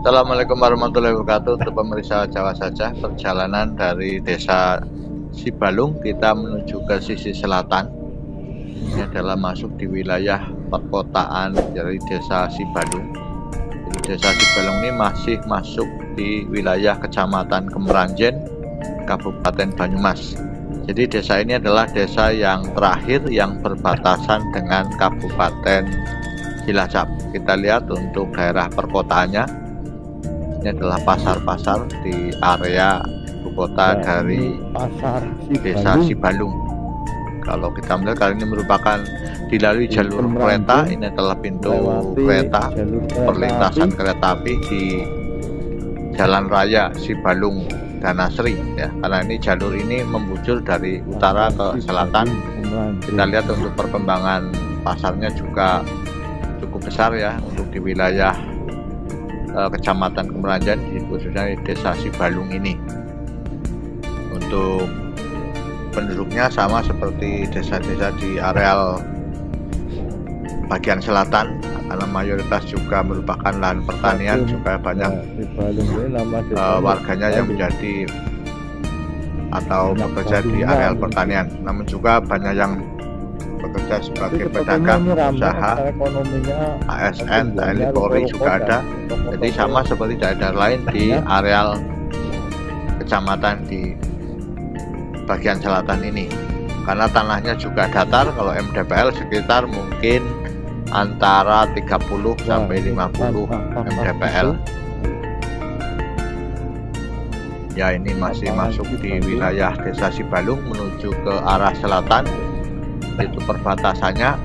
Assalamualaikum warahmatullahi wabarakatuh. Untuk pemirsa Jawa Saja, perjalanan dari desa Sibalung kita menuju ke sisi selatan. Ini adalah masuk di wilayah perkotaan dari desa Sibalung. Jadi desa Sibalung ini masih masuk di wilayah Kecamatan Kemeranjen, Kabupaten Banyumas. Jadi desa ini adalah desa yang terakhir yang berbatasan dengan Kabupaten Cilacap. Kita lihat untuk daerah perkotaannya, ini adalah pasar-pasar di area ibu kota dari desa Sibalung. Kalau kita melihat kali ini merupakan dilalui jalur kereta, ini adalah pintu kereta, perlintasan kereta api di Jalan Raya Sibalung Danasri ya, karena ini jalur ini membujur dari utara ke selatan. Kita lihat untuk perkembangan pasarnya juga cukup besar ya untuk di wilayah Kecamatan Kemeranjen, khususnya di desa Sibalung ini. Untuk penduduknya sama seperti desa-desa di areal bagian selatan, karena mayoritas juga merupakan lahan pertanian, juga banyak warganya yang menjadi atau bekerja di areal pertanian, namun juga banyak yang bekerja sebagai pedagang, usaha, ASN, TNI, Polri juga ada. Jadi sama seperti daerah lain di areal kecamatan di bagian selatan ini, karena tanahnya juga datar. Kalau MDPL sekitar mungkin antara 30 sampai 50 MDPL ya. Ini masih masuk di wilayah desa Sibalung menuju ke arah selatan, itu perbatasannya.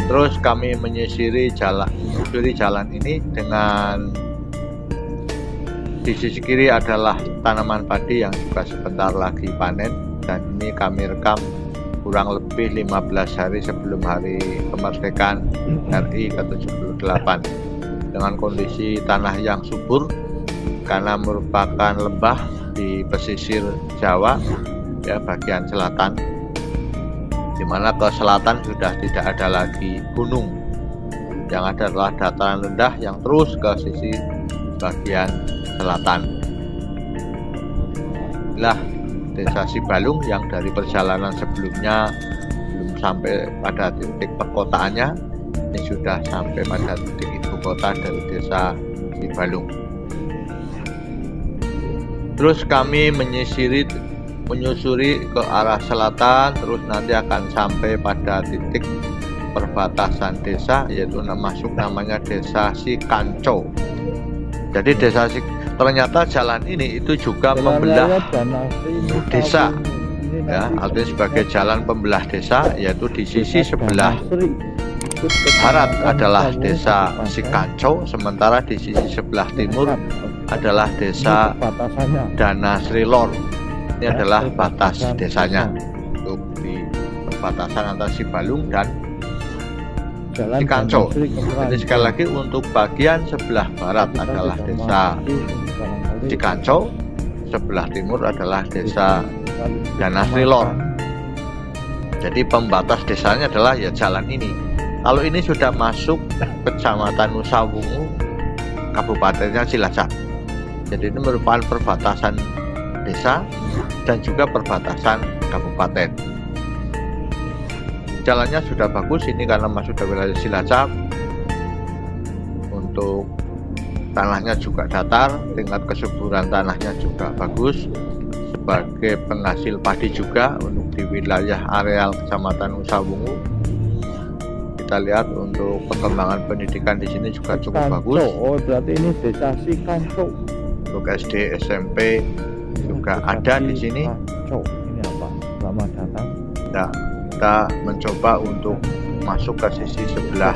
Terus kami menyisiri jalan ini dengan di sisi kiri adalah tanaman padi yang juga sebentar lagi panen, dan ini kami rekam kurang lebih 15 hari sebelum hari kemerdekaan RI ke-78 dengan kondisi tanah yang subur karena merupakan lembah di pesisir Jawa ya, bagian selatan, dimana ke selatan sudah tidak ada lagi gunung, yang ada adalah dataran rendah yang terus ke sisi bagian selatan. Inilah desa Sibalung yang dari perjalanan sebelumnya belum sampai pada titik perkotaannya, ini sudah sampai pada titik ibu kota dari desa Sibalung. Terus kami menyusuri ke arah selatan, terus nanti akan sampai pada titik perbatasan desa, yaitu namanya desa Sikanco. Jadi ternyata jalan ini itu juga membelah desa ya, artinya sebagai jalan pembelah desa, yaitu di sisi sebelah barat adalah desa Sikanco, sementara di sisi sebelah timur adalah desa Danasri Lor. Ini adalah batas desanya untuk di perbatasan antara Sibalung dan Sikanco. Jadi sekali lagi untuk bagian sebelah barat adalah desa Sikanco, sebelah timur adalah desa Danasri Lor. Jadi pembatas desanya adalah ya jalan ini. Kalau ini sudah masuk Kecamatan Nusawungu, Kabupatennya Cilacap. Jadi ini merupakan perbatasan desa dan juga perbatasan kabupaten. Jalannya sudah bagus ini karena masuk dari wilayah Cilacap. Untuk tanahnya juga datar, tingkat kesuburan tanahnya juga bagus, sebagai penghasil padi juga untuk di wilayah areal Kecamatan Nusawungu. Kita lihat untuk perkembangan pendidikan di sini juga cukup bagus. Oh, berarti ini desa Sikanco. Untuk SD, SMP juga ada di sini. Ini apa? Selamat datang. Nah, kita mencoba untuk masuk ke sisi sebelah.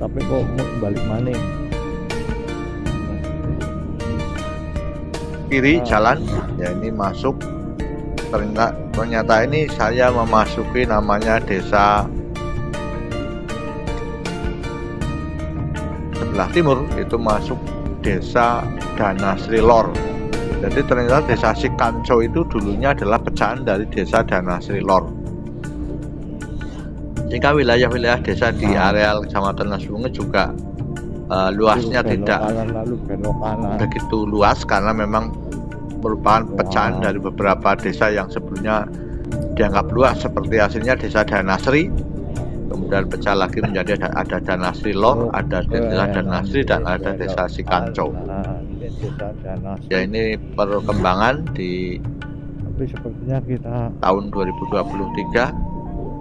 Tapi kok mau balik mana? Kiri jalan ya, ini masuk. Ternyata ini saya memasuki namanya desa sebelah timur, itu masuk desa Danasri Lor. Jadi ternyata desa Sikanco itu dulunya adalah pecahan dari desa Danasri Lor. Sehingga wilayah-wilayah desa di areal Kecamatan Nusawungu juga luasnya tidak begitu luas karena memang merupakan pecahan dari beberapa desa yang sebelumnya dianggap luas, seperti hasilnya desa Danasri, kemudian pecah lagi menjadi ada Danasri Lor, ada desa Danasri, dan ada desa Sikanco. Ya, ini perkembangan di tahun 2023.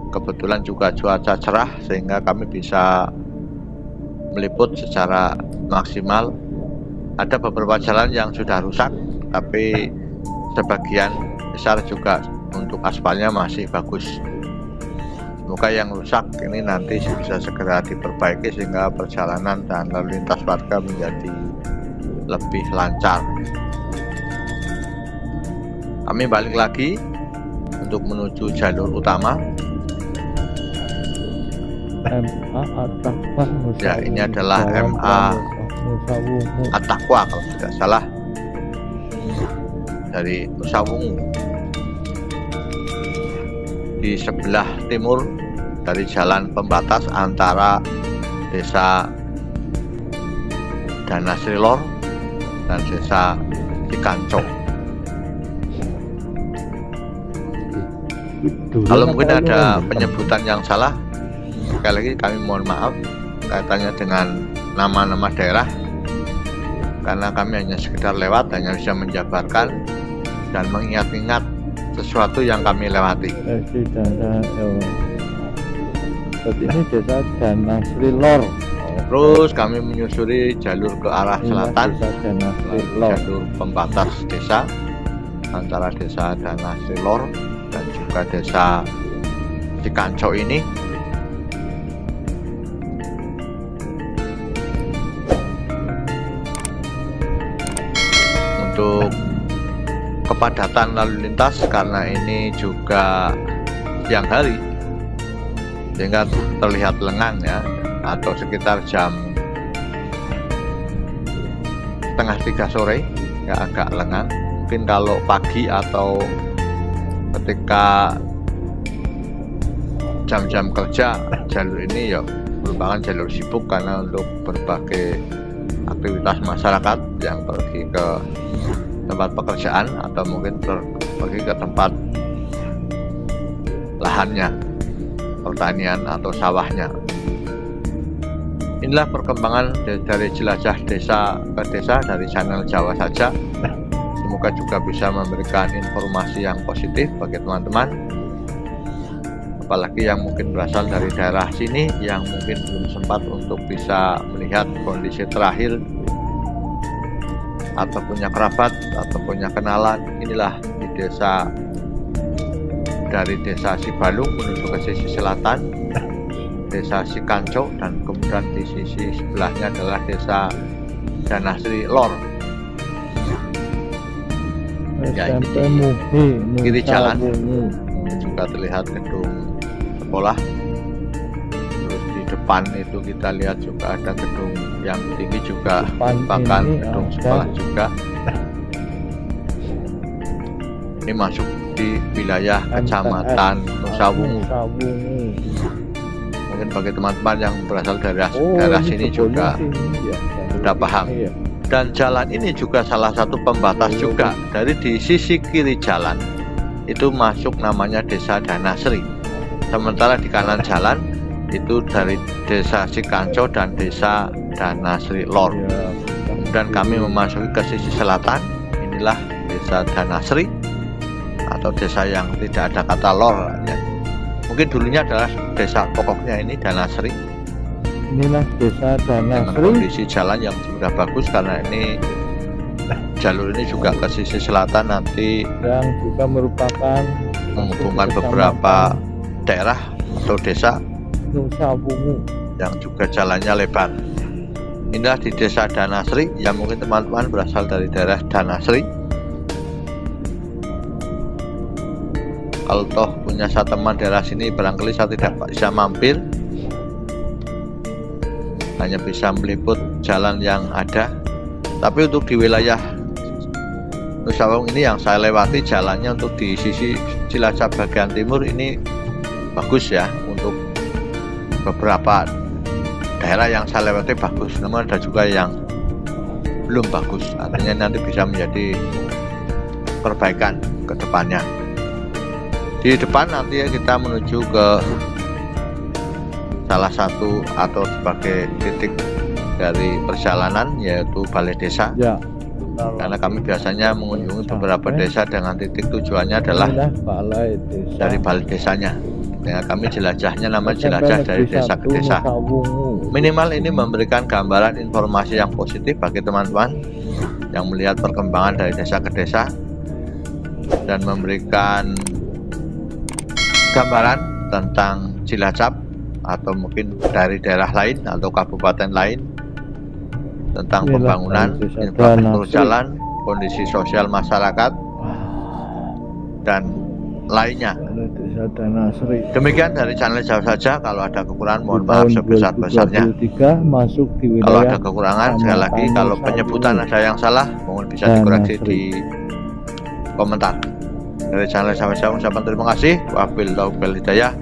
Kebetulan juga cuaca cerah sehingga kami bisa meliput secara maksimal. Ada beberapa jalan yang sudah rusak, tapi sebagian besar juga untuk aspalnya masih bagus. Semoga yang rusak ini nanti bisa segera diperbaiki sehingga perjalanan dan lalu lintas warga menjadi lebih lancar. Kami balik lagi untuk menuju jalur utama. Ya, ini adalah MA At-Taqwa kalau tidak salah, dari Nusawungu. Di sebelah timur dari jalan pembatas antara desa Danasri Lor dan desa Sikanco. Kalau mungkin ada penyebutan yang salah, sekali lagi kami mohon maaf kaitannya dengan nama-nama daerah, karena kami hanya sekedar lewat, hanya bisa menjabarkan dan mengingat-ingat sesuatu yang kami lewati. Ini desa Danasri Lor. Terus kami menyusuri jalur ke arah selatan, jalur pembatas desa antara desa Danasri Lor dan juga desa Sikanco ini. Untuk kepadatan lalu lintas karena ini juga siang hari sehingga terlihat lengang ya, atau sekitar jam 2:30 sore ya, agak lengang. Mungkin kalau pagi atau ketika jam-jam kerja, jalur ini ya merupakan jalur sibuk karena untuk berbagai aktivitas masyarakat yang pergi ke tempat pekerjaan atau mungkin pergi ke tempat lahannya, pertanian atau sawahnya. Inilah perkembangan dari jelajah desa ke desa dari channel Jawa Saja. Semoga juga bisa memberikan informasi yang positif bagi teman-teman, apalagi yang mungkin berasal dari daerah sini yang mungkin belum sempat untuk bisa melihat kondisi terakhir atau punya kerabat atau punya kenalan. Inilah di desa, dari desa Sibalung menuju ke sisi selatan desa Sikanco, dan kemudian di sisi sebelahnya adalah desa Danasri Lor. Ya, ini kiri jalan juga terlihat gedung sekolah. Terus di depan itu kita lihat juga ada gedung yang tinggi juga, bahkan gedung sekolah juga. Ini masuk di wilayah Kecamatan Nusawungu. Mungkin bagi teman-teman yang berasal dari daerah sini juga sudah paham. Dan jalan ini juga salah satu pembatas juga. Dari di sisi kiri jalan itu masuk namanya desa Danasri, sementara di kanan jalan itu dari desa Sikanco dan desa Danasri Lor. Dan kami memasuki ke sisi selatan, inilah desa Danasri atau desa yang tidak ada kata Lor ya. Mungkin dulunya adalah desa pokoknya ini Danasri. Inilah desa Danasri dengan kondisi jalan yang sudah bagus karena ini jalur ini juga ke sisi selatan nanti yang juga merupakan menghubungkan beberapa daerah atau desa Nusawungu yang juga jalannya lebar. Inilah di desa Danasri, yang mungkin teman-teman berasal dari daerah Danasri. Kalau toh punya saya teman daerah sini, barangkali saya tidak bisa mampir, hanya bisa meliput jalan yang ada. Tapi untuk di wilayah Nusawungu ini yang saya lewati, jalannya untuk di sisi Cilacap bagian timur ini bagus ya, untuk beberapa daerah yang saya lewati bagus, namun ada juga yang belum bagus. Artinya nanti bisa menjadi perbaikan ke depannya. Di depan nanti kita menuju ke salah satu atau sebagai titik dari perjalanan, yaitu balai desa. Ya. Karena kami biasanya mengunjungi beberapa desa dengan titik tujuannya adalah balai desa. dari balai desanya. Ya, kami jelajahnya nama jelajah dari desa ke desa. Minimal ini memberikan gambaran informasi yang positif bagi teman-teman yang melihat perkembangan dari desa ke desa dan memberikan gambaran tentang Cilacap atau mungkin dari daerah lain atau kabupaten lain tentang pembangunan, infrastruktur jalan, kondisi sosial masyarakat, dan lainnya. Demikian dari channel Jauh Saja. Kalau ada kekurangan mohon maaf sebesar-besarnya. Kalau ada kekurangan, sekali lagi kalau penyebutan ada yang salah mohon bisa dikoreksi di komentar. Dari channel Jauh Saja ucapan terima kasih. Wabillahi taufiq wal hidayah.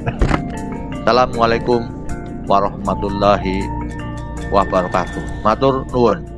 Assalamualaikum warahmatullahi wabarakatuh. Matur nuwun.